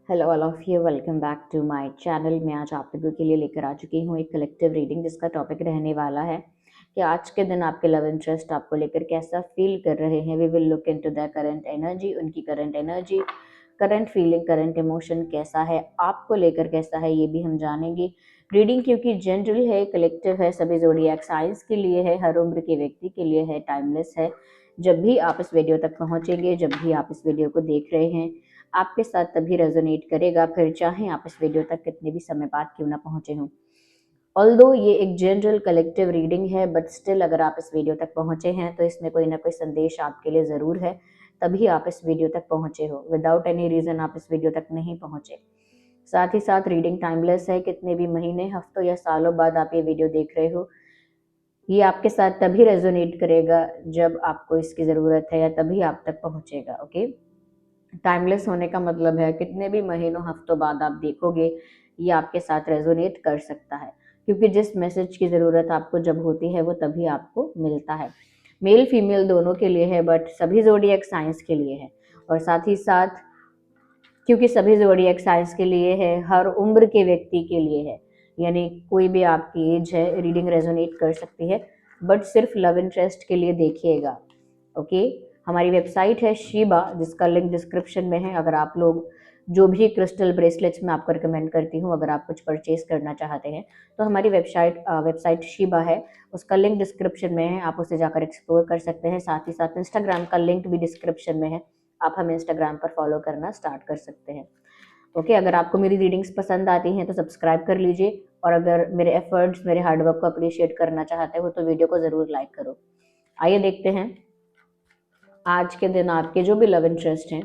Hello all of you, welcome back to my channel. मैं आज आप लोगों के लिए लेकर आ चुकी हूँ एक कलेक्टिव रीडिंग, जिसका टॉपिक रहने वाला है कि आज के दिन आपके लव इंटरेस्ट आपको लेकर कैसा फील कर रहे हैं। We will look into the current energy, उनकी current energy, current feeling, current emotion कैसा है, आपको लेकर कैसा है, ये भी हम जानेंगे। रीडिंग क्योंकि जनरल है, कलेक्टिव है, सभी ज़ोडिएक साइंस के लिए है, हर उम्र के व्यक्ति के लिए है, टाइमलेस है। जब भी आप इस वीडियो तक पहुँचेंगे, जब भी आप इस वीडियो को देख रहे हैं, आपके साथ तभी रेजोनेट करेगा, फिर चाहे आप इस वीडियो तक कितने भी समय बाद क्यों ना पहुंचे हों। ऑल्दो ये एक जनरल कलेक्टिव रीडिंग है, बट स्टिल अगर आप इस वीडियो तक पहुंचे हैं तो इसमें कोई ना कोई संदेश आपके लिए ज़रूर है, तभी आप इस वीडियो तक पहुंचे हो। विदाउट एनी रीज़न आप इस वीडियो तक नहीं पहुंचे। साथ ही साथ रीडिंग टाइमलेस है, कितने भी महीने, हफ्तों या सालों बाद आप ये वीडियो देख रहे हो, ये आपके साथ तभी रेजोनेट करेगा जब आपको इसकी ज़रूरत है, या तभी आप तक पहुंचेगा। ओके, टाइमलेस होने का मतलब है कितने भी महीनों हफ्तों बाद आप देखोगे, ये आपके साथ रेजोनेट कर सकता है, क्योंकि जिस मैसेज की ज़रूरत आपको जब होती है वो तभी आपको मिलता है। मेल फीमेल दोनों के लिए है, बट सभी ज़ोडिएक साइंस के लिए है। और साथ ही साथ क्योंकि सभी ज़ोडिएक साइंस के लिए है, हर उम्र के व्यक्ति के लिए है, यानी कोई भी आपकी एज है, रीडिंग रेजोनेट कर सकती है, बट सिर्फ लव इंटरेस्ट के लिए देखिएगा। ओके, हमारी वेबसाइट है शीबा, जिसका लिंक डिस्क्रिप्शन में है। अगर आप लोग जो भी क्रिस्टल ब्रेसलेट्स मैं आपको रिकमेंड करती हूँ, अगर आप कुछ परचेज करना चाहते हैं तो हमारी वेबसाइट शीबा है, उसका लिंक डिस्क्रिप्शन में है, आप उसे जाकर एक्सप्लोर कर सकते हैं। साथ ही साथ इंस्टाग्राम का लिंक भी डिस्क्रिप्शन में है, आप हमें इंस्टाग्राम पर फॉलो करना स्टार्ट कर सकते हैं। ओके, अगर आपको मेरी रीडिंग्स पसंद आती हैं तो सब्सक्राइब कर लीजिए, और अगर मेरे एफर्ट्स, मेरे हार्डवर्क को अप्रिशिएट करना चाहते हो तो वीडियो को ज़रूर लाइक करो। आइए देखते हैं आज के दिन आपके जो भी लव इंटरेस्ट हैं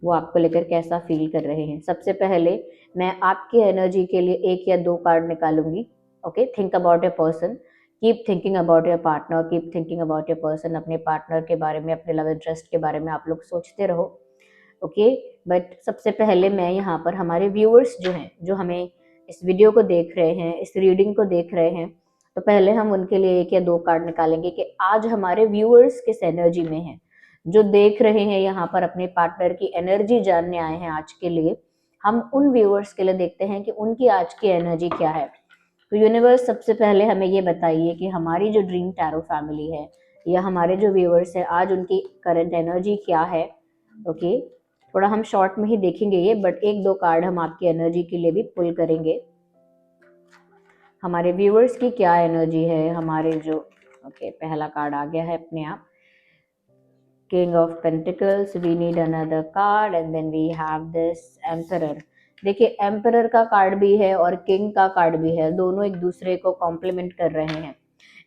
वो आपको लेकर कैसा फील कर रहे हैं। सबसे पहले मैं आपकी एनर्जी के लिए एक या दो कार्ड निकालूंगी। Okay, think about your person, keep thinking about your partner, keep thinking about your person. अपने पार्टनर के बारे में, अपने लव इंटरेस्ट के बारे में आप लोग सोचते रहो। ओके, बट सबसे पहले मैं यहाँ पर हमारे व्यूअर्स जो हैं, जो हमें इस वीडियो को देख रहे हैं, इस रीडिंग को देख रहे हैं, तो पहले हम उनके लिए एक या दो कार्ड निकालेंगे कि आज हमारे व्यूअर्स किस एनर्जी में हैं, जो देख रहे हैं यहाँ पर अपने पार्टनर की एनर्जी जानने आए हैं आज के लिए। हम उन व्यूअर्स के लिए देखते हैं कि उनकी आज की एनर्जी क्या है। तो यूनिवर्स, सबसे पहले हमें ये बताइए कि हमारी जो ड्रीम टैरो फैमिली है, या हमारे जो व्यूअर्स है, आज उनकी करंट एनर्जी क्या है। ओके, थोड़ा हम शॉर्ट में ही देखेंगे ये, बट एक दो कार्ड हम आपकी एनर्जी के लिए भी पुल करेंगे। हमारे व्यूअर्स की क्या एनर्जी है, हमारे जो ओके, पहला कार्ड आ गया है अपने आप, King of Pentacles. We need another card and then we have this Emperor. देखिए, एम्परर का कार्ड भी है और किंग का कार्ड भी है, दोनों एक दूसरे को कॉम्प्लीमेंट कर रहे हैं।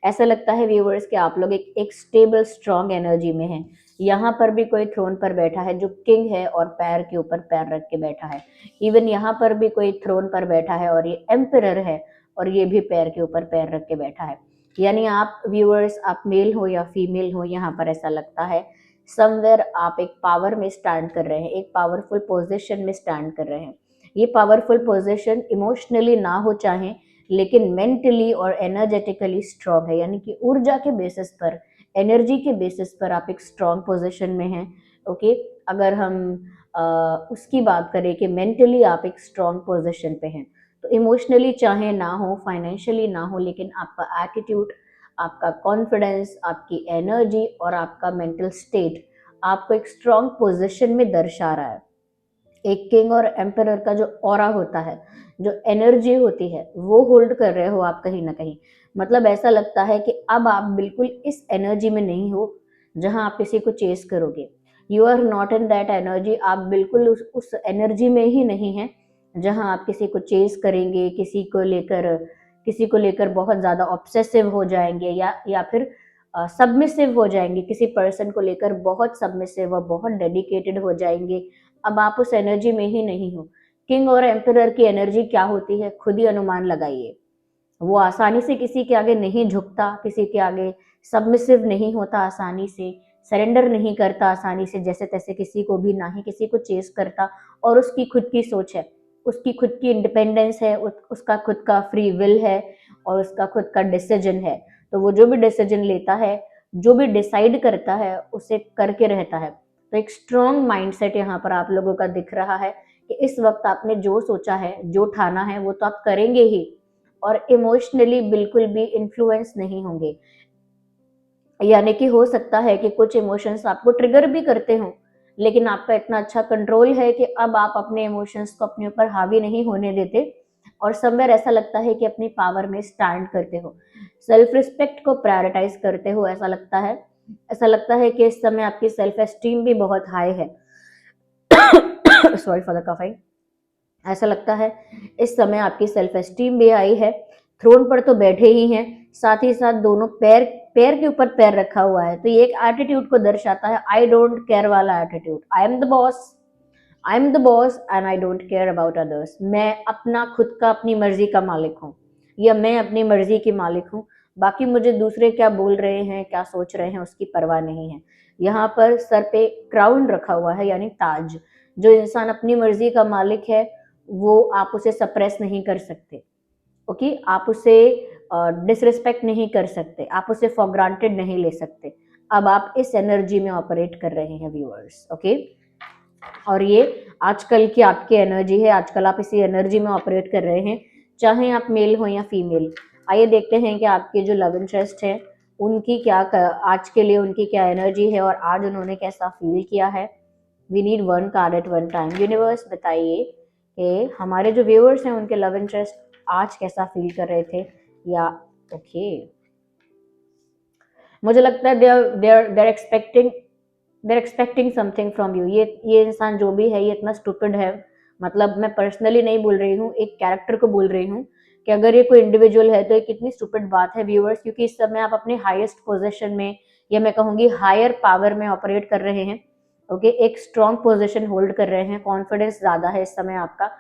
ऐसा लगता है व्यूवर्स कि आप लोग एक स्टेबल स्ट्रॉन्ग एनर्जी में हैं। यहाँ पर भी कोई थ्रोन पर बैठा है जो किंग है और पैर के ऊपर पैर रख के बैठा है। इवन यहाँ पर भी कोई थ्रोन पर बैठा है और ये एम्परर है, और ये भी पैर के ऊपर पैर रख के बैठा है। यानी आप व्यूवर्स, आप मेल हो या फीमेल हो, यहाँ पर ऐसा लगता है समवेयर आप एक पावर में स्टैंड कर रहे हैं, एक पावरफुल पोजीशन में स्टैंड कर रहे हैं। ये पावरफुल पोजीशन इमोशनली ना हो चाहे, लेकिन मेंटली और एनर्जेटिकली स्ट्रांग है, यानी कि ऊर्जा के बेसिस पर, एनर्जी के बेसिस पर आप एक स्ट्रांग पोजीशन में हैं। ओके, अगर हम उसकी बात करें कि मेंटली आप एक स्ट्रांग पोजीशन पे हैं, तो इमोशनली चाहे ना हो, फाइनेंशियली ना हो, लेकिन आपका एटीट्यूड, आपका कॉन्फिडेंस, आपकी एनर्जी और आपका मेंटल स्टेट आपको एक स्ट्रांग पोजीशन में दर्शा रहा है। एक किंग और एम्परर का जो ऑरा होता है, जो एनर्जी होती है, वो होल्ड कर रहे हो आप कहीं ना कहीं। मतलब ऐसा लगता है कि अब आप बिल्कुल इस एनर्जी में नहीं हो जहां आप किसी को चेस करोगे। You are not in that energy. आप बिल्कुल उस एनर्जी में ही नहीं है जहां आप किसी को चेस करेंगे, किसी को लेकर बहुत ज्यादा ऑब्सेसिव हो जाएंगे, या फिर सबमिसिव हो जाएंगे, किसी पर्सन को लेकर बहुत सबमिसिव और बहुत डेडिकेटेड हो जाएंगे। अब आप उस एनर्जी में ही नहीं हो। किंग और एम्परर की एनर्जी क्या होती है, खुद ही अनुमान लगाइए। वो आसानी से किसी के आगे नहीं झुकता, किसी के आगे सबमिसिव नहीं होता आसानी से, सरेंडर नहीं करता आसानी से जैसे तैसे किसी को भी, ना ही किसी को चेस करता। और उसकी खुद की सोच है, उसकी खुद की इंडिपेंडेंस है, उसका खुद का फ्री विल है, और उसका खुद का डिसीजन है। तो वो जो भी डिसीजन लेता है, जो भी डिसाइड करता है, उसे करके रहता है। तो एक स्ट्रॉन्ग माइंडसेट यहाँ पर आप लोगों का दिख रहा है कि इस वक्त आपने जो सोचा है, जो ठाना है, वो तो आप करेंगे ही, और इमोशनली बिल्कुल भी इन्फ्लुएंस नहीं होंगे। यानी कि हो सकता है कि कुछ इमोशंस आपको ट्रिगर भी करते हो, लेकिन आपका इतना अच्छा कंट्रोल है कि अब आप अपने इमोशंस को अपने ऊपर हावी नहीं होने देते, और समवेयर ऐसा लगता है कि अपनी पावर में स्टैंड करते हो, सेल्फ रिस्पेक्ट को प्रायोरिटाइज करते हो। ऐसा लगता है कि इस समय आपकी सेल्फ एस्टीम भी बहुत हाई है। Sorry for the coughing. ऐसा लगता है इस समय आपकी सेल्फ एस्टीम भी आई है। थ्रोन पर तो बैठे ही हैं, साथ ही साथ दोनों पैर पैर के ऊपर पैर रखा हुआ है, तो ये एक एटीट्यूड को दर्शाता है, आई डोंट केयर वाला attitude. I am the boss and I don't care about others. मैं अपना खुद का अपनी मर्जी का मालिक हूँ, या मैं अपनी मर्जी की मालिक हूँ, बाकी मुझे दूसरे क्या बोल रहे हैं, क्या सोच रहे हैं, उसकी परवाह नहीं है। यहाँ पर सर पे क्राउन रखा हुआ है, यानी ताज। जो इंसान अपनी मर्जी का मालिक है, वो आप उसे सप्रेस नहीं कर सकते। ओके, आप उसे डिसरिस्पेक्ट नहीं कर सकते, आप उसे फॉर ग्रांटेड नहीं ले सकते। अब आप इस एनर्जी में ऑपरेट कर रहे हैं व्यूअर्स। ओके, और ये आजकल की आपकी एनर्जी है, आजकल आप इसी एनर्जी में ऑपरेट कर रहे हैं, चाहे आप मेल हो या फीमेल। आइए देखते हैं कि आपके जो लव इंटरेस्ट है उनकी क्या आज के लिए उनकी क्या एनर्जी है, और आज उन्होंने कैसा फील किया है। We need one card at one time. Universe बताइए कि हमारे जो व्यूअर्स हैं उनके लव इंटरेस्ट आज कैसा फील कर रहे थे, या ओके मुझे लगता है देर एक्सपेक्टिंग समथिंग फ्रॉम यू। ये इंसान जो भी है ये इतना स्टूपिड है, मतलब मैं पर्सनली नहीं बोल रही हूँ, एक कैरेक्टर को बोल रही हूँ कि अगर ये कोई इंडिविजुअल है तो ये कितनी स्टूपिड बात है व्यूअर्स, क्योंकि इस समय आप अपने हाईएस्ट पोजीशन में, या मैं कहूँगी हायर पावर में ऑपरेट कर रहे हैं। ओके, एक स्ट्रॉन्ग पोजीशन होल्ड कर रहे हैं, कॉन्फिडेंस ज्यादा है इस समय आपका।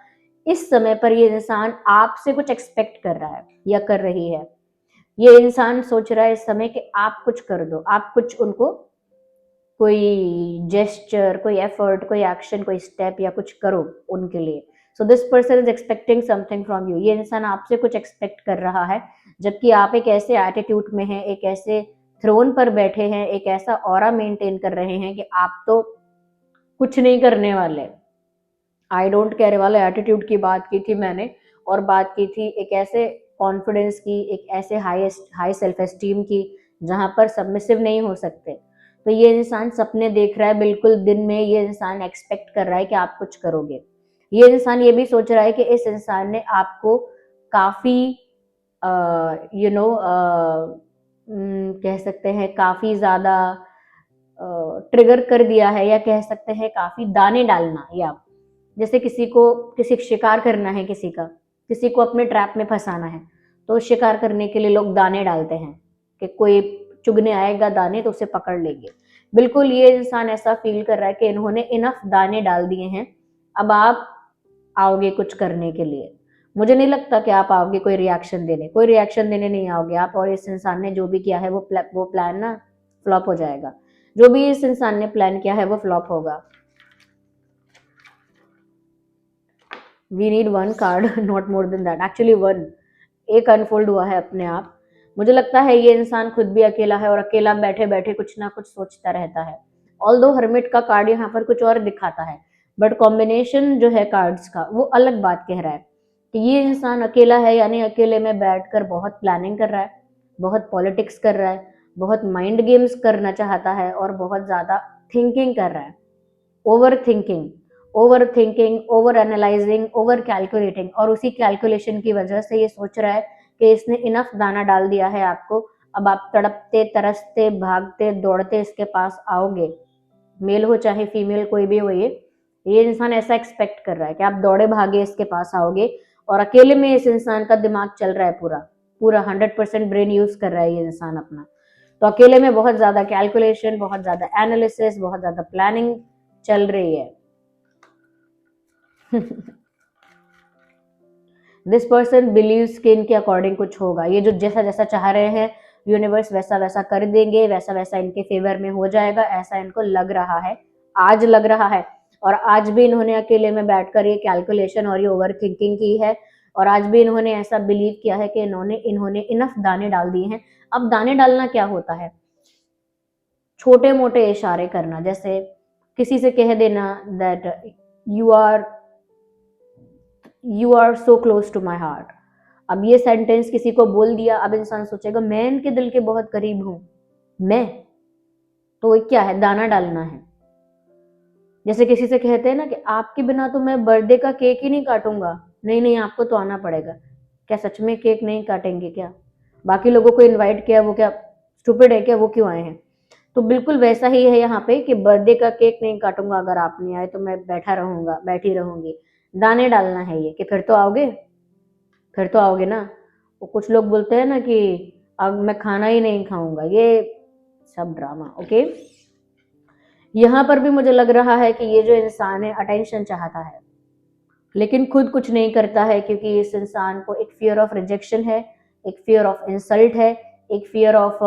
इस समय पर ये इंसान आपसे कुछ एक्सपेक्ट कर रहा है या कर रही है। ये इंसान सोच रहा है इस समय कि आप कुछ कर दो, आप कुछ उनको कोई जेस्चर, कोई एफर्ट, कोई एक्शन, कोई स्टेप या कुछ करो उनके लिए। So this person is expecting something from you. ये इंसान आपसे कुछ एक्सपेक्ट कर रहा है, जबकि आप एक ऐसे एटीट्यूड में हैं, एक ऐसे थ्रोन पर बैठे हैं, एक ऐसा ऑरा मेंटेन कर रहे हैं कि आप तो कुछ नहीं करने वाले। आई डोंट केयर वाले एटीट्यूड की बात की थी मैंने, और बात की थी एक ऐसे कॉन्फिडेंस की, एक ऐसे हाई सेल्फ एस्टीम की, जहां पर सबमिसिव नहीं हो सकते। तो ये इंसान सपने देख रहा है, बिल्कुल दिन में ये इंसान एक्सपेक्ट कर रहा है कि आप कुछ करोगे। ये इंसान ये भी सोच रहा है कि इस इंसान ने आपको काफी कह सकते हैं काफी ज्यादा ट्रिगर कर दिया है, या कह सकते हैं काफी दाने डालना, या जैसे किसी शिकार करना है, किसी को अपने ट्रैप में फंसाना है, तो शिकार करने के लिए लोग दाने डालते हैं कि कोई चुगने आएगा दाने तो उसे पकड़ लेंगे। बिल्कुल ये इंसान ऐसा फील कर रहा है कि इन्होंने इनफ दाने डाल दिए हैं, अब आप आओगे कुछ करने के लिए। मुझे नहीं लगता कि आप आओगे कोई रिएक्शन देने नहीं आओगे आप, और इस इंसान ने जो भी किया है वो प्लान ना फ्लॉप हो जाएगा। जो भी इस इंसान ने प्लान किया है वो फ्लॉप होगा। We need one card, not more than that, actually one. एक अनफोल्ड हुआ है अपने आप। मुझे लगता है ये इंसान खुद भी अकेला है, और अकेला बैठे बैठे कुछ ना कुछ सोचता रहता है। ऑल्दो हर्मिट का कार्ड यहाँ पर कुछ और दिखाता है, बट कॉम्बिनेशन जो है कार्ड्स का वो अलग बात कह रहा है कि ये इंसान अकेला है, यानी अकेले में बैठकर बहुत प्लानिंग कर रहा है, बहुत पॉलिटिक्स कर रहा है, बहुत माइंड गेम्स करना चाहता है, और बहुत ज्यादा थिंकिंग कर रहा है। Over thinking, over analysing, over calculating, और उसी कैलकुलेशन की वजह से ये सोच रहा है कि इसने इनफ दाना डाल दिया है आपको, अब आप तड़पते तरसते भागते दौड़ते इसके पास आओगे, मेल हो चाहे फीमेल कोई भी हो। ये इंसान ऐसा एक्सपेक्ट कर रहा है कि आप दौड़े भागे इसके पास आओगे, और अकेले में इस इंसान का दिमाग चल रहा है, पूरा पूरा 100% ब्रेन यूज कर रहा है ये इंसान अपना। तो अकेले में बहुत ज्यादा कैलकुलेशन, बहुत ज्यादा एनालिसिस, बहुत ज्यादा प्लानिंग चल रही है। दिस पर्सन बिलीव्स कि इनके अकॉर्डिंग कुछ होगा, ये जो जैसा जैसा चाह रहे हैं यूनिवर्स वैसा वैसा कर देंगे, वैसा वैसा इनके फेवर में हो जाएगा, ऐसा इनको लग रहा है, आज लग रहा है। और आज भी इन्होंने अकेले में बैठकर ये कैलकुलेशन और ये ओवर थिंकिंग की है, और आज भी इन्होंने ऐसा बिलीव किया है कि इन्होंने इनफ दाने डाल दिए हैं। अब दाने डालना क्या होता है? छोटे मोटे इशारे करना, जैसे किसी से कह देना that you are so close to my heart. अब ये सेंटेंस किसी को बोल दिया, अब इंसान सोचेगा मैं इनके दिल के बहुत करीब हूं। मैं तो क्या है, दाना डालना है। जैसे किसी से कहते हैं ना कि आपके बिना तो मैं बर्थडे का केक ही नहीं काटूंगा। नहीं नहीं, आपको तो आना पड़ेगा। क्या सच में केक नहीं काटेंगे क्या? बाकी लोगों को इनवाइट किया, वो क्या स्टूपिड है क्या, वो क्यों आए हैं? तो बिल्कुल वैसा ही है यहाँ पे कि बर्थडे का केक नहीं काटूंगा, अगर आप नहीं आए तो मैं बैठा रहूंगा, बैठी रहूंगी। दाने डालना है ये कि फिर तो आओगे, फिर तो आओगे ना। वो कुछ लोग बोलते हैं ना कि अब मैं खाना ही नहीं खाऊंगा, ये सब ड्रामा। ओके, यहाँ पर भी मुझे लग रहा है कि ये जो इंसान है अटेंशन चाहता है, लेकिन खुद कुछ नहीं करता है, क्योंकि इस इंसान को एक फियर ऑफ रिजेक्शन है, एक फियर ऑफ इंसल्ट है, एक फियर ऑफ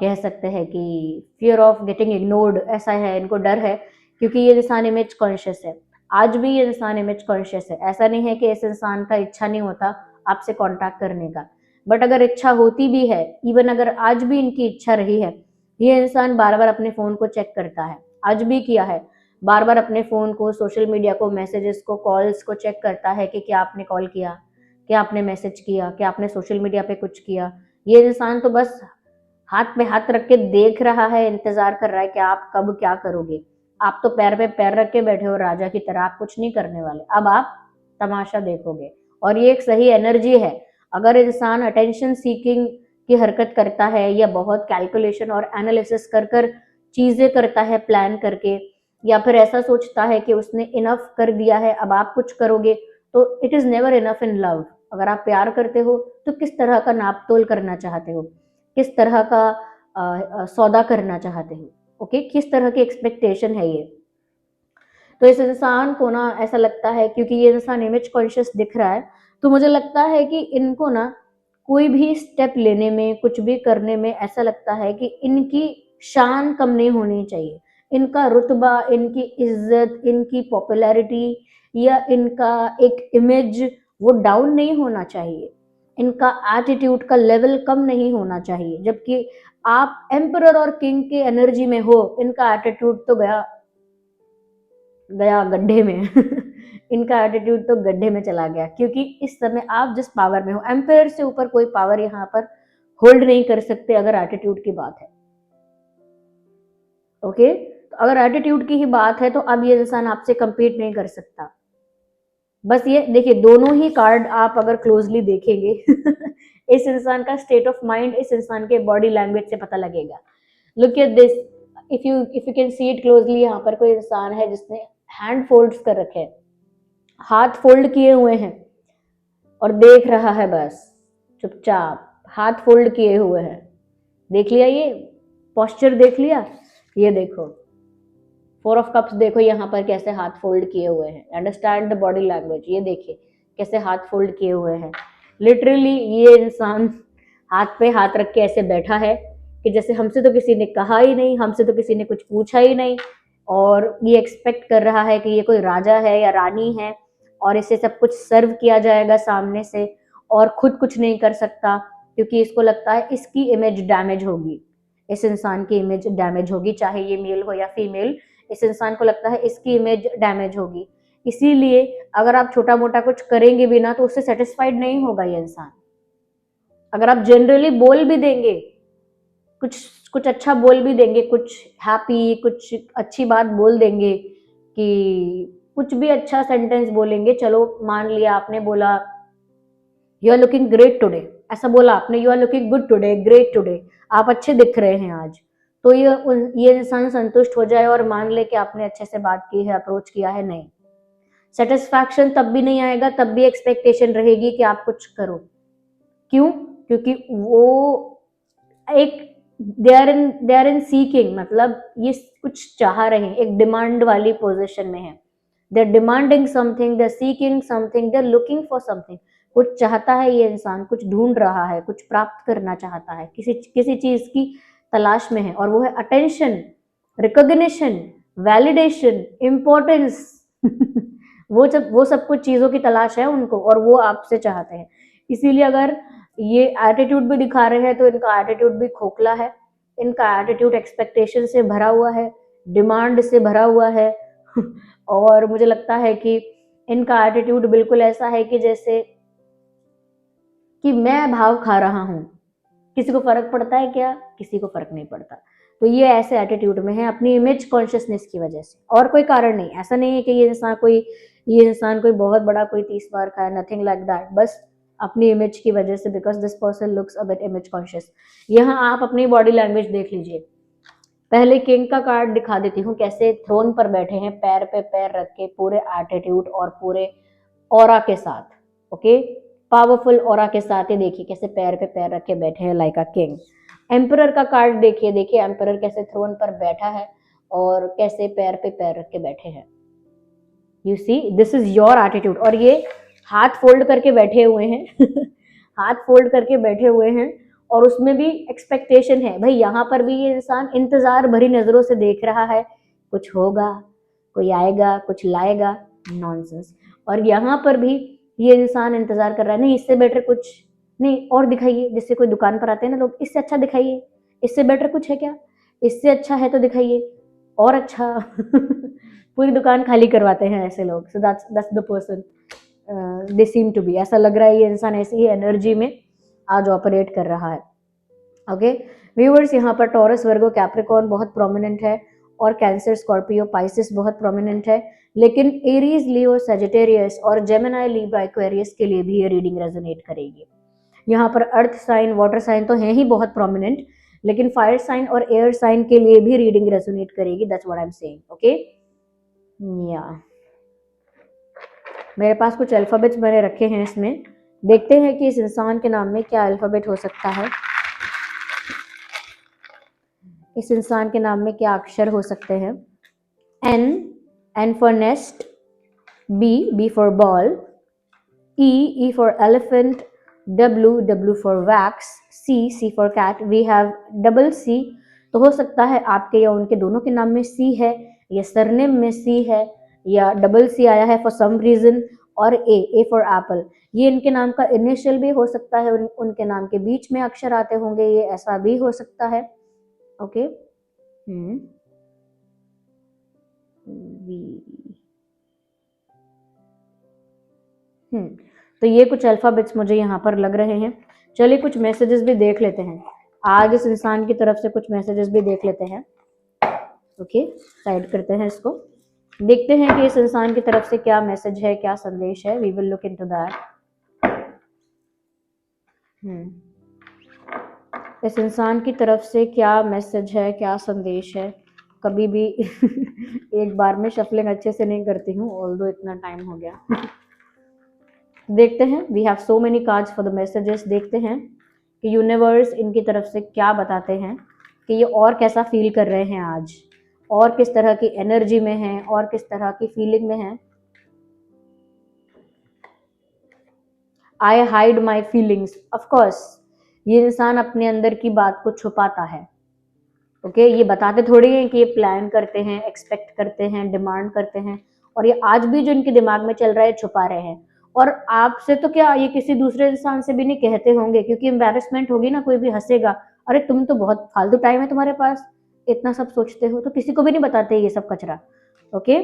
कह सकते हैं कि फियर ऑफ गेटिंग इग्नोर्ड, ऐसा है, इनको डर है। क्योंकि ये इंसान इमेज कॉन्शियस है, आज भी ये इंसान इमेज कॉन्शियस है। ऐसा नहीं है कि इस इंसान का इच्छा नहीं होता आपसे कांटेक्ट करने का, बट अगर इच्छा होती भी है, इवन अगर आज भी इनकी इच्छा रही है, ये इंसान बार बार अपने फोन को चेक करता है, आज भी किया है, बार बार अपने फोन को, सोशल मीडिया को, मैसेजेस को, कॉल्स को चेक करता है कि क्या आपने कॉल किया, क्या आपने मैसेज किया, क्या आपने सोशल मीडिया पे कुछ किया। ये इंसान तो बस हाथ पे हाथ रख के देख रहा है, इंतजार कर रहा है कि आप कब क्या करोगे। आप तो पैर पे पैर रख के बैठे हो राजा की तरह, आप कुछ नहीं करने वाले, अब आप तमाशा देखोगे। और ये एक सही एनर्जी है। अगर इंसान अटेंशन सीकिंग की हरकत करता है, या बहुत कैलकुलेशन और एनालिसिस कर कर चीजें करता है प्लान करके, या फिर ऐसा सोचता है कि उसने इनफ कर दिया है अब आप कुछ करोगे, तो it is never enough in love. अगर आप प्यार करते हो तो किस तरह का नाप तोल करना चाहते हो, किस तरह का सौदा करना चाहते हो, ओके, किस तरह की एक्सपेक्टेशन है ये। तो इस इंसान को ना ऐसा लगता है, क्योंकि ये इंसान इमेज कॉन्शियस दिख रहा है, तो मुझे लगता है कि इनको ना कोई भी स्टेप लेने में, कुछ भी करने में ऐसा लगता है कि इनकी शान कम नहीं होनी चाहिए, इनका रुतबा, इनकी इज्जत, इनकी पॉपुलैरिटी, या इनका एक इमेज वो डाउन नहीं होना चाहिए, इनका एटीट्यूड का लेवल कम नहीं होना चाहिए। जबकि आप एम्परर और किंग के एनर्जी में हो, इनका एटीट्यूड तो गया गया गड्ढे में इनका एटीट्यूड तो गड्ढे में चला गया, क्योंकि इस समय आप जिस पावर में हो, एम्पायर से ऊपर कोई पावर यहाँ पर होल्ड नहीं कर सकते अगर एटीट्यूड की बात है। ओके, तो अगर एटीट्यूड की ही बात है तो अब ये इंसान आपसे कंपीट नहीं कर सकता। बस ये देखिए, दोनों ही कार्ड आप अगर क्लोजली देखेंगे इस इंसान का स्टेट ऑफ माइंड इस इंसान के बॉडी लैंग्वेज से पता लगेगा। Look at this, if you can see it closely, यहाँ पर कोई इंसान है जिसने हैंड फोल्ड्स कर रखे हैं, हाथ फोल्ड किए हुए हैं और देख रहा है, बस चुपचाप हाथ फोल्ड किए हुए हैं। देख लिया ये पोस्चर, देख लिया, ये देखो 4 ऑफ कप्स, देखो यहाँ पर कैसे हाथ फोल्ड किए हुए हैं, अंडरस्टैंड द बॉडी लैंग्वेज, ये देखिए कैसे हाथ फोल्ड किए हुए हैं। लिटरली ये इंसान हाथ पे हाथ रख के ऐसे बैठा है कि जैसे हमसे तो किसी ने कहा ही नहीं, हमसे तो किसी ने कुछ पूछा ही नहीं, और ये एक्सपेक्ट कर रहा है कि ये कोई राजा है या रानी है और इसे सब कुछ सर्व किया जाएगा सामने से, और खुद कुछ नहीं कर सकता, क्योंकि इसको लगता है इसकी इमेज डैमेज होगी, इस इंसान की इमेज डैमेज होगी, चाहे ये मेल हो या फीमेल। इस इंसान को लगता है इसकी इमेज डैमेज होगी, इसीलिए अगर आप छोटा मोटा कुछ करेंगे भी ना तो उससे सेटिस्फाइड नहीं होगा ये इंसान। अगर आप जनरली बोल भी देंगे, कुछ कुछ अच्छा बोल भी देंगे, कुछ हैप्पी, कुछ अच्छी बात बोल देंगे, कि कुछ भी अच्छा सेंटेंस बोलेंगे, चलो मान लिया आपने बोला you are looking great today, ऐसा बोला आपने, you are looking good today, great today, आप अच्छे दिख रहे हैं आज, तो ये इंसान संतुष्ट हो जाए और मान ले कि आपने अच्छे से बात की है, अप्रोच किया है। नहीं, सेटिस्फैक्शन तब भी नहीं आएगा, तब भी एक्सपेक्टेशन रहेगी कि आप कुछ करो। क्यों? क्योंकि वो एक दे आर इन सीकिंग, मतलब ये कुछ चाह रहे हैं, एक डिमांड वाली पोजीशन में है, they are demanding something, they are seeking something, they are looking for something. कुछ चाहता है ये इंसान, कुछ ढूंढ रहा है, कुछ प्राप्त करना चाहता है, किसी किसी चीज की तलाश में है, और वो है अटेंशन, रिकॉग्निशन, वैलिडेशन, इम्पोर्टेंस वो सब कुछ चीजों की तलाश है उनको, और वो आपसे चाहते हैं। इसीलिए अगर ये एटीट्यूड भी दिखा रहे हैं तो इनका एटीट्यूड भी खोखला है, इनका एटीट्यूड एक्सपेक्टेशन से भरा हुआ है, डिमांड से भरा हुआ है और मुझे लगता है कि इनका एटीट्यूड बिल्कुल ऐसा है कि जैसे कि मैं भाव खा रहा हूँ, किसी को फर्क पड़ता है क्या? किसी को फर्क नहीं पड़ता। तो ये ऐसे एटीट्यूड में है अपनी इमेज कॉन्शियसनेस की वजह से, और कोई कारण नहीं। ऐसा नहीं है कि ये इंसान कोई बहुत बड़ा कोई 30 बार खाया, नथिंग लाइक दैट। बस अपनी इमेज की वजह से, because this person looks a bit image conscious. यहाँ आप अपनी बॉडी लैंग्वेज देख लीजिए। पहले किंग का कार्ड दिखा देती हूँ, कैसे थ्रोन पर बैठे हैं, पैर पे पैर रख के, पूरे एटीट्यूड और पूरे ऑरा के साथ। ओके, पावरफुल ऑरा के साथ। ये देखिए कैसे पैर पे पैर रख के बैठे हैं लाइक अ किंग। एम्परर का कार्ड देखिए, देखिए एम्परर कैसे थ्रोन पर बैठा है और कैसे पैर पे पैर रख के बैठे हैं। You see, this is your attitude. और ये हाथ फोल्ड करके बैठे हुए हैं हाथ फोल्ड करके बैठे हुए हैं, और उसमें भी एक्सपेक्टेशन है भाई। यहाँ पर भी ये इंसान इंतजार भरी नजरों से देख रहा है, कुछ होगा, कोई आएगा, कुछ लाएगा, नॉनसेंस। और यहाँ पर भी ये इंसान इंतजार कर रहा है, नहीं इससे बेटर कुछ नहीं और दिखाइए। जिससे कोई दुकान पर आते हैं ना लोग, इससे अच्छा दिखाइए, इससे बेटर कुछ है क्या, इससे अच्छा है तो दिखाइए और अच्छा पूरी दुकान खाली करवाते हैं ऐसे लोग। So that's the person they seem to be. ऐसा लग रहा है ये इंसान ऐसी ही एनर्जी में आज ऑपरेट कर रहा है। ओके व्यूअर्स, यहाँ पर टॉरस, वर्गो, कैप्रिकॉर्न बहुत प्रोमिनेंट है, और कैंसर, स्कॉर्पियो, पाइसिस बहुत प्रोमिनेंट है। लेकिन एरीज, लियो, सेजिटेरियस और जेमिनी, लिब्रा, एक्वेरियस के लिए भी ये रीडिंग रेजोनेट करेगी। यहाँ पर अर्थ साइन, वाटर साइन तो है ही बहुत प्रोमिनेंट, लेकिन फायर साइन और एयर साइन के लिए भी रीडिंग रेजोनेट करेगी। That's what I am saying. Okay, या मेरे पास कुछ अल्फाबेट्स मैंने रखे हैं इसमें। देखते हैं कि इस इंसान के नाम में क्या अल्फाबेट हो सकता है, इस इंसान के नाम में क्या अक्षर हो सकते हैं। N, N for nest, B for ball, E for elephant, W for wax, C for cat. We have double C। तो हो सकता है आपके या उनके दोनों के नाम में C है, या सरनेम में C है, या डबल C आया है फॉर सम रीजन, और A फॉर एप्पल। ये इनके नाम का इनिशियल भी हो सकता है, उनके नाम के बीच में अक्षर आते होंगे, ये ऐसा भी हो सकता है। ओके, तो ये कुछ अल्फाबेट्स मुझे यहाँ पर लग रहे हैं। चलिए कुछ मैसेजेस भी देख लेते हैं, आज इस इंसान की तरफ से कुछ मैसेजेस भी देख लेते हैं। ओके, साइड करते हैं इसको, देखते हैं कि इस इंसान की तरफ से क्या मैसेज है, क्या संदेश है। We will look into that. इस इंसान की तरफ से क्या मैसेज है, क्या संदेश है। कभी भी एक बार में शफलिंग अच्छे से नहीं करती हूँ, ऑल्दो इतना टाइम हो गया देखते हैं, we have so many cards for the messages. देखते हैं कि यूनिवर्स इनकी तरफ से क्या बताते हैं, कि ये और कैसा फील कर रहे हैं आज, और किस तरह की एनर्जी में हैं, और किस तरह की फीलिंग में हैं। आई हाइड माई फीलिंग्स, ऑफकोर्स ये इंसान अपने अंदर की बात को छुपाता है। ओके, ये बताते थोड़ी हैं कि ये प्लान करते हैं, एक्सपेक्ट करते हैं, डिमांड करते हैं, और ये आज भी जो इनके दिमाग में चल रहा है छुपा रहे हैं। और आपसे तो क्या, ये किसी दूसरे इंसान से भी नहीं कहते होंगे, क्योंकि एम्बैरेसमेंट होगी ना, कोई भी हंसेगा, अरे तुम तो बहुत फालतू टाइम है तुम्हारे पास, इतना सब सोचते हो, तो किसी को भी नहीं बताते ये सब कचरा। Okay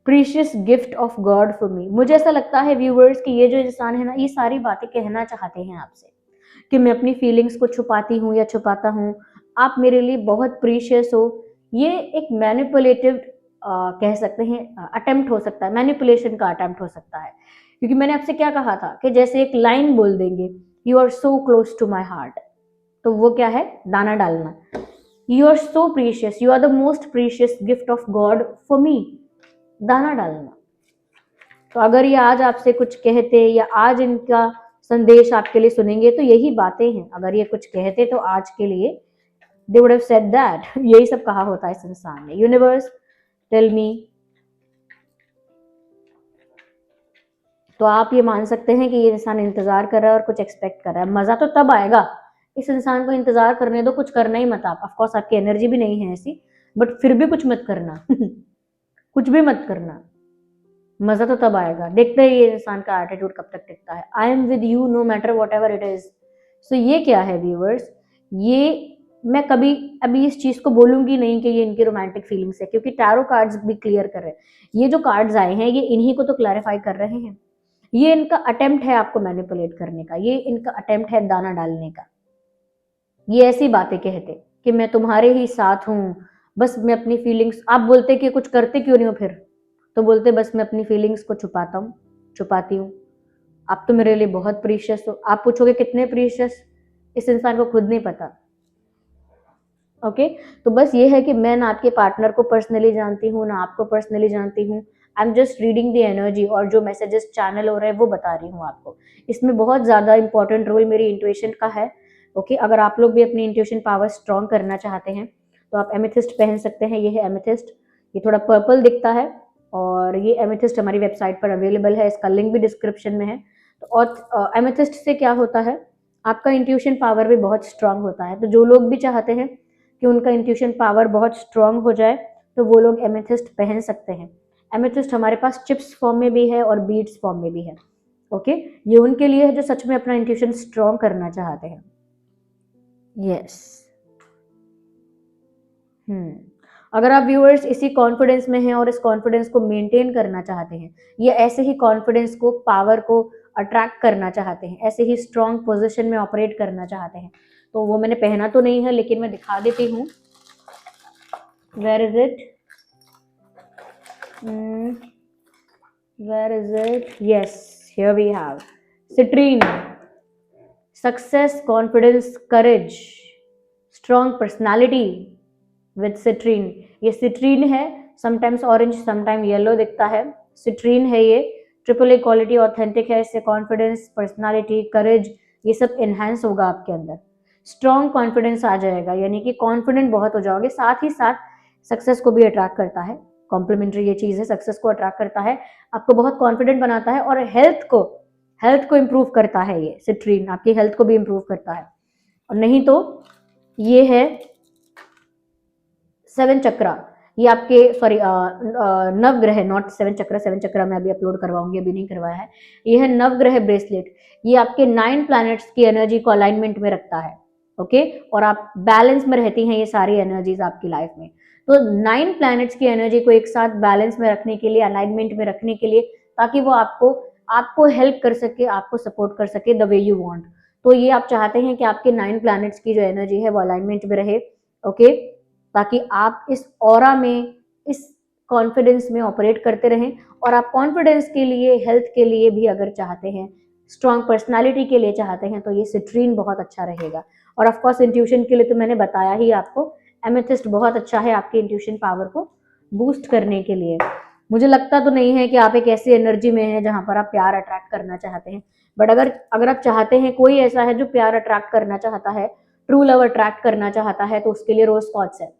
precious gift of God for मी। मुझे ऐसा लगता है व्यूवर्स कि ये जो इंसान है ना, ये सारी बातें कहना चाहते हैं आपसे, कि मैं अपनी फीलिंग्स को छुपाती हूँ या छुपाता हूँ, आप मेरे लिए बहुत प्रीशियस हो। ये एक मैनिपुलेटिव कह सकते हैं अटेम्प्ट हो सकता है, मैनिपुलेशन का अटेम्प्ट हो सकता है। क्योंकि मैंने आपसे क्या कहा था कि जैसे एक लाइन बोल देंगे, you are so close to my heart, तो वो क्या है, दाना डालना। You are so precious, you are the most precious gift of God for me, दाना डालना। तो अगर ये आज आपसे कुछ कहते, या आज इनका संदेश आपके लिए सुनेंगे, तो यही बातें हैं। अगर ये कुछ कहते तो आज के लिए they would have said that। यही सब कहा होता है इस इंसान ने। Universe tell me. तो आप ये मान सकते हैं कि ये इंसान इंतजार कर रहा है और कुछ एक्सपेक्ट कर रहा है। मजा तो तब आएगा, इस इंसान को इंतजार करने दो, कुछ करना ही मत आप। ऑफकोर्स आपकी एनर्जी भी नहीं है ऐसी, बट फिर भी कुछ मत करना कुछ भी मत करना, मजा तो तब आएगा। देखते हैं ये इंसान का एटीट्यूड कब तक टिकता है। I am with you no matter whatever it is. So ये क्या है व्यूअर्स, ये मैं कभी अभी इस चीज को बोलूंगी नहीं कि ये इनकी रोमांटिक फीलिंग्स है, क्योंकि टैरो कार्ड्स भी क्लियर कर रहे हैं। ये जो कार्ड्स आए हैं ये इन्हीं को तो क्लैरिफाई कर रहे हैं। ये इनका अटेम्प्ट है आपको मैनिपुलेट करने का, ये इनका अटेम्प्ट है दाना डालने का। ये ऐसी बातें कहते कि मैं तुम्हारे ही साथ हूँ, बस मैं अपनी फीलिंग्स, आप बोलते कि कुछ करते क्यों नहीं हो फिर, तो बोलते बस मैं अपनी फीलिंग्स को छुपाता हूँ, छुपाती हूँ। आप तो मेरे लिए बहुत प्रीशियस हो। आप पूछोगे कितने प्रीशियस, इस इंसान को खुद नहीं पता। ओके तो बस ये है कि मैं ना आपके पार्टनर को पर्सनली जानती हूँ ना आपको पर्सनली जानती हूँ। I am just reading the energy, और जो मैसेजेस चैनल हो रहे हैं वो बता रही हूँ आपको। इसमें बहुत ज़्यादा इंपॉर्टेंट रोल मेरी इंट्यूशन का है। ओके अगर आप लोग भी अपनी इंट्यूशन पावर स्ट्रॉन्ग करना चाहते हैं तो आप एमेथिस्ट पहन सकते हैं। ये है एमेथिस्ट, ये थोड़ा पर्पल दिखता है, और ये एमेथिस्ट हमारी वेबसाइट पर अवेलेबल है, इसका लिंक भी डिस्क्रिप्शन में है। तो और एमेथिस्ट से क्या होता है, आपका इंट्यूशन पावर भी बहुत स्ट्रांग होता है। तो जो लोग भी चाहते हैं कि उनका इंट्यूशन पावर बहुत स्ट्रांग हो जाए तो वो लोग एमेथिस्ट पहन सकते हैं। एमेथिस्ट हमारे पास चिप्स फॉर्म में भी है और बीड्स फॉर्म में भी है। ओके ये उनके लिए है जो सच में अपना इंट्यूशन स्ट्रांग करना चाहते हैं। यस अगर आप व्यूअर्स इसी कॉन्फिडेंस में हैं और इस कॉन्फिडेंस को मेंटेन करना चाहते हैं, या ऐसे ही कॉन्फिडेंस को, पावर को अट्रैक्ट करना चाहते हैं, ऐसे ही स्ट्रांग पोजीशन में ऑपरेट करना चाहते हैं, तो वो मैंने पहना तो नहीं है लेकिन मैं दिखा देती हूँ। Where is it, where is it, yes here we have citrine, success, confidence, courage, strong personality with citrine. ये सिट्रीन है, समटाइम्स ऑरेंज समटाइम येलो दिखता है। सिट्रीन है ये, ट्रिपल ए क्वालिटी, ऑथेंटिक है। इससे कॉन्फिडेंस, पर्सनालिटी, करेज ये सब एनहांस होगा आपके अंदर। स्ट्रॉन्ग कॉन्फिडेंस आ जाएगा, यानी कि कॉन्फिडेंट बहुत हो जाओगे। साथ ही साथ सक्सेस को भी अट्रैक्ट करता है, कॉम्प्लीमेंट्री ये चीज़ है, सक्सेस को अट्रैक्ट करता है, आपको बहुत कॉन्फिडेंट बनाता है, और हेल्थ को इंप्रूव करता है। ये सिट्रीन आपकी हेल्थ को भी इंप्रूव करता है। और नहीं तो ये है 7 चक्रा, ये आपके सॉरी नवग्रह, नॉट 7 चक्रा, 7 चक्रा मैं अभी अपलोड करवाऊंगी, अभी नहीं करवाया है। ये है नवग्रह ब्रेसलेट, ये आपके 9 प्लैनेट्स की एनर्जी को अलाइनमेंट में रखता है। ओके और आप बैलेंस में रहती हैं ये सारी एनर्जीज आपकी लाइफ में। तो 9 प्लैनेट्स की एनर्जी को एक साथ बैलेंस में रखने के लिए, अलाइनमेंट में रखने के लिए, ताकि वो आपको हेल्प कर सके, आपको सपोर्ट कर सके द वे यू वांट। तो ये आप चाहते हैं कि आपके 9 प्लैनेट्स की जो एनर्जी है वो अलाइनमेंट में रहे। ओके ताकि आप इस ऑरा में, इस कॉन्फिडेंस में ऑपरेट करते रहें। और आप कॉन्फिडेंस के लिए, हेल्थ के लिए भी अगर चाहते हैं, स्ट्रॉन्ग पर्सनालिटी के लिए चाहते हैं, तो ये सिट्रीन बहुत अच्छा रहेगा। और ऑफ कोर्स इंट्यूशन के लिए तो मैंने बताया ही आपको, एमेथिस्ट बहुत अच्छा है आपकी इंट्यूशन पावर को बूस्ट करने के लिए। मुझे लगता तो नहीं है कि आप एक ऐसी एनर्जी में हैं जहां पर आप प्यार अट्रैक्ट करना चाहते हैं, बट अगर आप चाहते हैं, कोई ऐसा है जो प्यार अट्रैक्ट करना चाहता है, ट्रू लव अट्रैक्ट करना चाहता है, तो उसके लिए रोज क्वार्ट्ज है।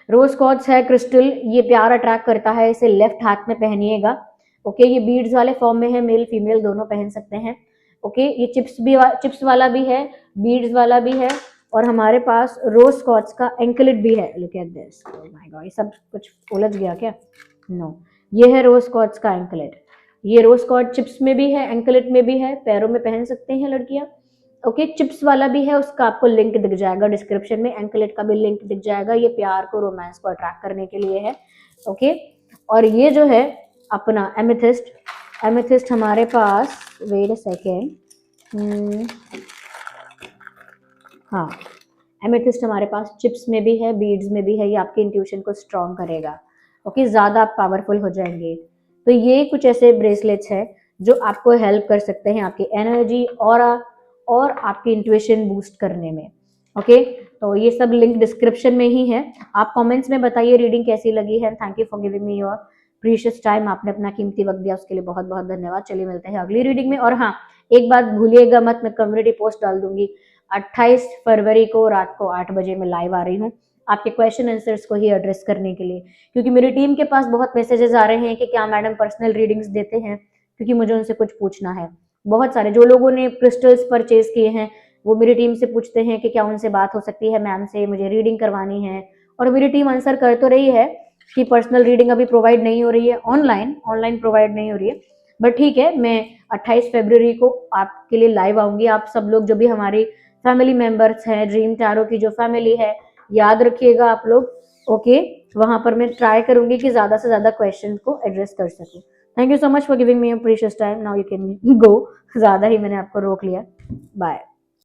रोज क्वार्ट्ज है क्रिस्टल, ये प्यार अट्रैक्ट करता है, इसे लेफ्ट हाथ में पहनिएगा। ओके ये बीड्स वाले फॉर्म में है, मेल फीमेल दोनों पहन सकते हैं। ओके ये चिप्स वाला भी है, बीड्स वाला भी है, और हमारे पास रोज क्वार्ट्ज का एंकलेट भी है। Look at this, oh my God, ये सब कुछ उलझ गया क्या? नो ये है रोज क्वार्ट्ज का एंकलेट। ये रोज क्वार्ट्ज चिप्स में भी है, एंकलेट में भी है, पैरों में पहन सकते हैं लड़कियां। ओके चिप्स वाला भी है, उसका आपको लिंक दिख जाएगा डिस्क्रिप्शन में, एंकलेट का भी लिंक दिख जाएगा। ये प्यार को, रोमांस को अट्रैक्ट करने के लिए है। ओके और ये जो है अपना एमेथिस्ट, एमेथिस्ट हमारे पास, वेट अ सेकेंड, हाँ एमेथिस्ट हमारे पास चिप्स में भी है, बीड्स में भी है। ये आपके इंट्यूशन को स्ट्रॉन्ग करेगा। ओके ज्यादा आप पावरफुल हो जाएंगे। तो ये कुछ ऐसे ब्रेसलेट्स हैं जो आपको हेल्प कर सकते हैं आपकी एनर्जी और आपकी इंट्यूशन बूस्ट करने में। ओके तो ये सब लिंक डिस्क्रिप्शन में ही है। आप कमेंट्स में बताइए रीडिंग कैसी लगी है। Thank you for giving me your precious time, आपने अपना कीमती वक्त दिया, उसके लिए बहुत बहुत धन्यवाद। चलिए मिलते हैं अगली रीडिंग में। और हाँ एक बात भूलिएगा मत, मैं कम्युनिटी पोस्ट डाल दूंगी 28 फरवरी को रात को 8 बजे मैं लाइव आ रही हूँ आपके क्वेश्चन आंसर्स को ही एड्रेस करने के लिए, क्योंकि मेरी टीम के पास बहुत मैसेजेस आ रहे हैं कि क्या मैडम पर्सनल रीडिंग्स देते हैं, क्योंकि मुझे उनसे कुछ पूछना है। बहुत सारे जो लोगों ने क्रिस्टल्स परचेज किए हैं वो मेरी टीम से पूछते हैं कि क्या उनसे बात हो सकती है मैम से, मुझे रीडिंग करवानी है। और मेरी टीम आंसर कर तो रही है कि पर्सनल रीडिंग अभी प्रोवाइड नहीं हो रही है, ऑनलाइन प्रोवाइड नहीं हो रही है, बट ठीक है मैं 28 फरवरी को आपके लिए लाइव आऊंगी। आप सब लोग जो भी हमारी फैमिली मेंबर्स हैं, ड्रीम टैरो की जो फैमिली है, याद रखिएगा आप लोग। ओके, वहां पर मैं ट्राई करूंगी कि ज्यादा से ज्यादा क्वेश्चन को एड्रेस कर सकूं। Thank you so much for giving me your precious time, now you can go. ज्यादा ही मैंने आपको रोक लिया। बाय।